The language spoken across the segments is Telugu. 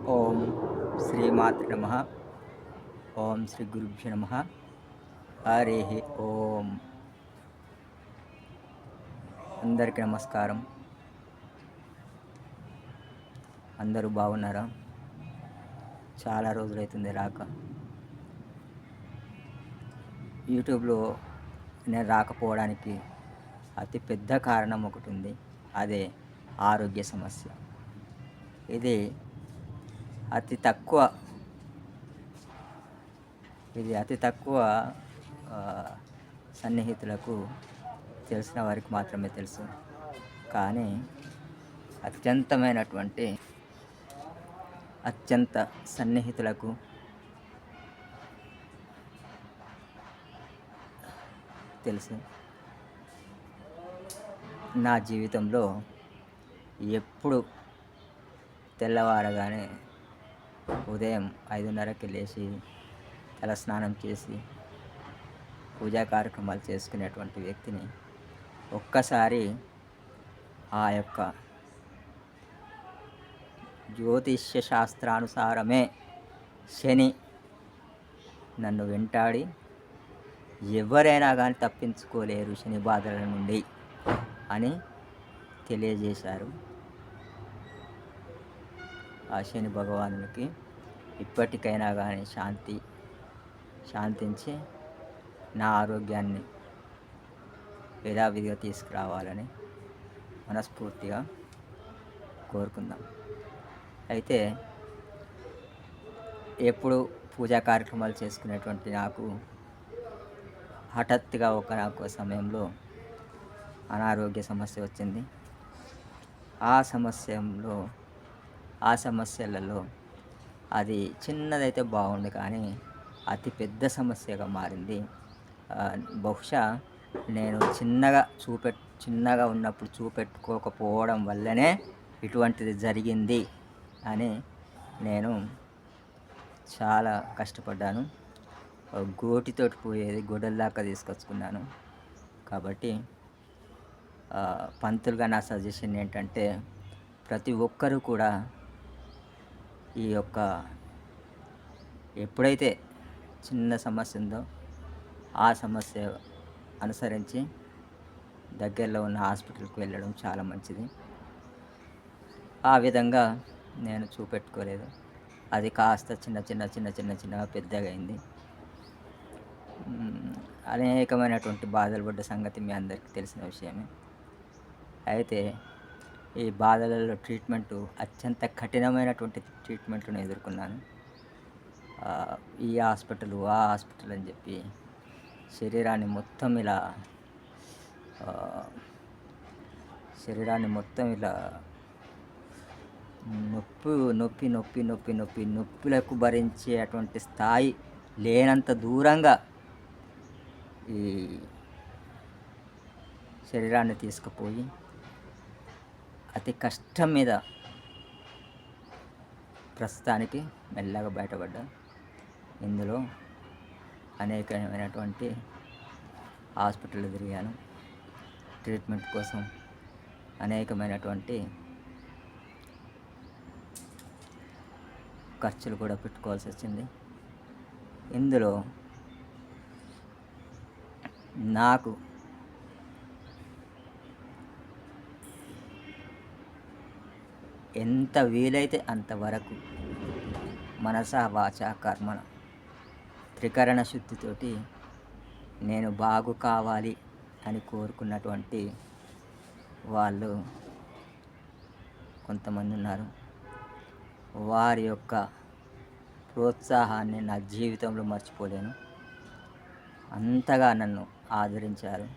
ఓం శ్రీమాత్రే నమః. ఓం శ్రీ గురుభ్యో నమః. హరి ఓం. అందరికీ నమస్కారం. అందరూ బాగున్నారా? చాలా రోజులైతుంది రాక. యూట్యూబ్లో నేను రాకపోవడానికి అతి పెద్ద కారణం ఒకటి ఉంది. అదే ఆరోగ్య సమస్య. ఇది అతి తక్కువ ఇది అతి తక్కువ ఆహ్, సన్నిహితులకు తెలిసిన వారికి మాత్రమే తెలుసు. కానీ అత్యంతమైనటువంటి అత్యంత సన్నిహితులకు తెలుసు. నా జీవితంలో ఎప్పుడు తెల్లవారగానే ఉదయం 5:30కి లేచి తలస్నానం చేసి పూజా కార్యక్రమాలు చేసుకునేటువంటి వ్యక్తిని ఒక్కసారి ఆ యొక్క జ్యోతిష్య శాస్త్రానుసారమే శని నన్ను వెంటాడి ఎవరైనా కానీ తప్పించుకోలేరు శని బాధల నుండి అని తెలియజేశారు. ఆ శని భగవానునికి ఇప్పటికైనా కానీ శాంతించి నా ఆరోగ్యాన్ని యథావిధిగా తీసుకురావాలని మనస్ఫూర్తిగా కోరుకుందాం. అయితే ఎప్పుడు పూజా కార్యక్రమాలు చేసుకునేటువంటి నాకు హఠాత్తుగా ఒకనొక సమయంలో అనారోగ్య సమస్య వచ్చింది. ఆ సమస్యలలో అది చిన్నదైతే బాగుంది, కానీ అతి పెద్ద సమస్యగా మారింది. బహుశా నేను చిన్నగా ఉన్నప్పుడు చూపెట్టుకోకపోవడం వల్లనే ఇటువంటిది జరిగింది అని నేను చాలా కష్టపడ్డాను. గోటితోటి పోయేది గొడ్డల దాకా తీసుకొచ్చుకున్నాను. కాబట్టి పంతులుగా నా సజెషన్ ఏంటంటే, ప్రతి ఒక్కరూ కూడా ఈ యొక్క ఎప్పుడైతే చిన్న సమస్య ఉందో ఆ సమస్య అనుసరించి దగ్గరలో ఉన్న హాస్పిటల్కి వెళ్ళడం చాలా మంచిది. ఆ విధంగా నేను చూపెట్టుకోలేదు. అది కాస్త చిన్నగా పెద్దగా అయింది. అనేకమైనటువంటి బాధలు పడ్డ సంగతి మీ అందరికీ తెలిసిన విషయమే. అయితే ఈ బాధలలో అత్యంత కఠినమైనటువంటి ట్రీట్మెంట్లను ఎదుర్కొన్నాను. ఈ హాస్పిటల్ ఆ హాస్పిటల్ అని చెప్పి శరీరాన్ని మొత్తం ఇలా నొప్పులకు భరించేటువంటి స్థాయి లేనంత దూరంగా ఈ శరీరాన్ని తీసుకుపోయి అతి కష్టం మీద ప్రస్తుతానికి మెల్లగా బయటపడ్డా. ఇందులో అనేకమైనటువంటి హాస్పిటల్ తిరిగాను. ట్రీట్మెంట్ కోసం అనేకమైనటువంటి ఖర్చులు కూడా పెట్టుకోవాల్సి వచ్చింది. ఇందులో నాకు ఎంత వీలైతే అంతవరకు మనస వాచ కర్మణ త్రికరణ శుద్ధితోటి నేను బాగు కావాలి అని కోరుకున్నటువంటి వాళ్ళు కొంతమంది ఉన్నారు. వారి యొక్క ప్రోత్సాహాన్ని నా జీవితంలో మర్చిపోలేను. అంతగా నన్ను ఆదరించారు.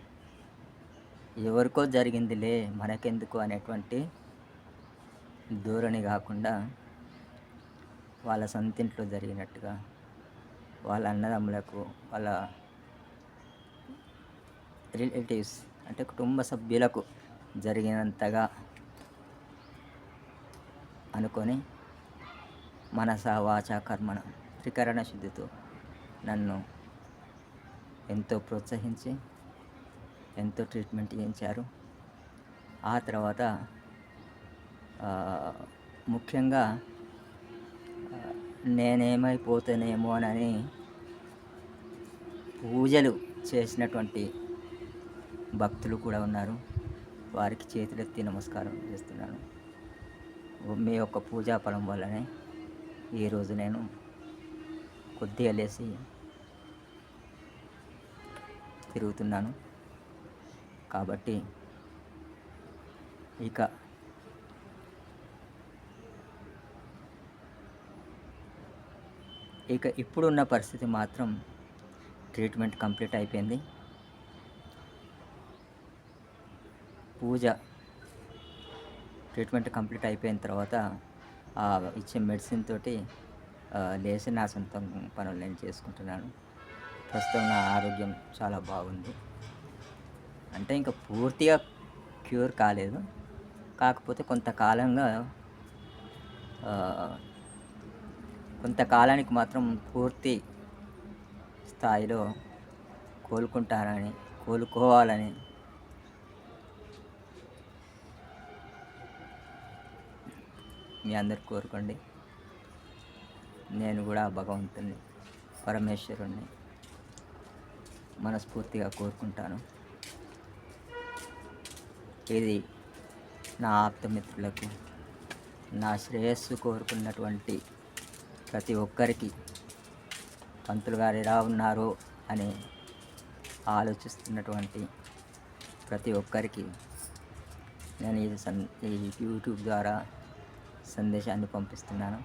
ఎవరికో జరిగిందిలే మనకెందుకు అనేటువంటి ధోరణి కాకుండా, వాళ్ళ సొంతింట్లో జరిగినట్టుగా, వాళ్ళ అన్నదమ్ములకు, వాళ్ళ రిలేటివ్స్ అంటే కుటుంబ సభ్యులకు జరిగినంతగా అనుకొని మనస వాచ కర్మణ త్రికరణ శుద్ధితో నన్ను ఎంతో ప్రోత్సహించి ఎంతో ట్రీట్మెంట్ చేయించారు. ఆ తర్వాత ముఖ్యంగా నేనేమైపోతానేమోనని పూజలు చేసినటువంటి భక్తులు కూడా ఉన్నారు. వారికి చేతులెత్తి నమస్కారం చేస్తున్నాను. మీ యొక్క పూజా ఫలం వల్లనే ఈరోజు నేను కొద్దిగా లేచి తిరుగుతున్నాను. కాబట్టి ఇక ఇప్పుడున్న పరిస్థితి మాత్రం ట్రీట్మెంట్ కంప్లీట్ అయిపోయింది. ట్రీట్మెంట్ కంప్లీట్ అయిపోయిన తర్వాత ఇచ్చే మెడిసిన్ తోటి లేచి నా సొంత పనులు నేను చేసుకుంటున్నాను. ప్రస్తుతం నా ఆరోగ్యం చాలా బాగుంది. అంటే ఇంకా పూర్తిగా క్యూర్ కాలేదు. కాకపోతే కొంతకాలానికి మాత్రం పూర్తి స్థాయిలో కోలుకోవాలని మీ అందరు కోరుకోండి. నేను కూడా భగవంతుని, పరమేశ్వరుణ్ణి మనస్ఫూర్తిగా కోరుకుంటాను. ఇది నా ఆప్తమిత్రులకు, నా శ్రేయస్సు కోరుకున్నటువంటి ప్రతి ఒక్కరికి, పంతులు గారు ఎలా ఉన్నారో అని ఆలోచిస్తున్నటువంటి ప్రతి ఒక్కరికి నేను ఈ యూట్యూబ్ ద్వారా సందేశాన్ని పంపిస్తున్నాను.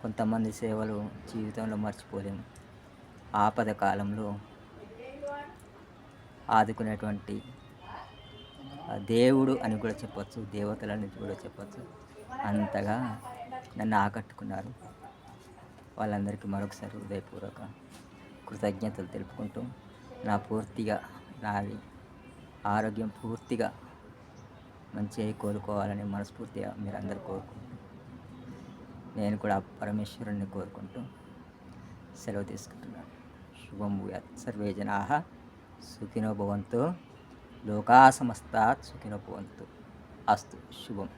కొంతమంది సేవలు జీవితంలో మర్చిపోలేము. ఆపద కాలంలో ఆదుకునేటువంటి దేవుడు అని కూడా చెప్పచ్చు, దేవతలని కూడా చెప్పచ్చు. అంతగా నన్ను ఆకట్టుకున్నారు. వాళ్ళందరికీ మరొకసారి హృదయపూర్వక కృతజ్ఞతలు తెలుపుకుంటూ నాది ఆరోగ్యం పూర్తిగా మంచిగా కోలుకోవాలని మనస్ఫూర్తిగా మీరందరూ కోరుకుంటూ, నేను కూడా పరమేశ్వరుణ్ణి కోరుకుంటూ సెలవు తీసుకుంటున్నాను. శుభం భూయాత్. సర్వే జనాః సుఖినో భవంతు, లోకా సమస్తాః సుఖినో భవంతు. అస్తు. శుభం.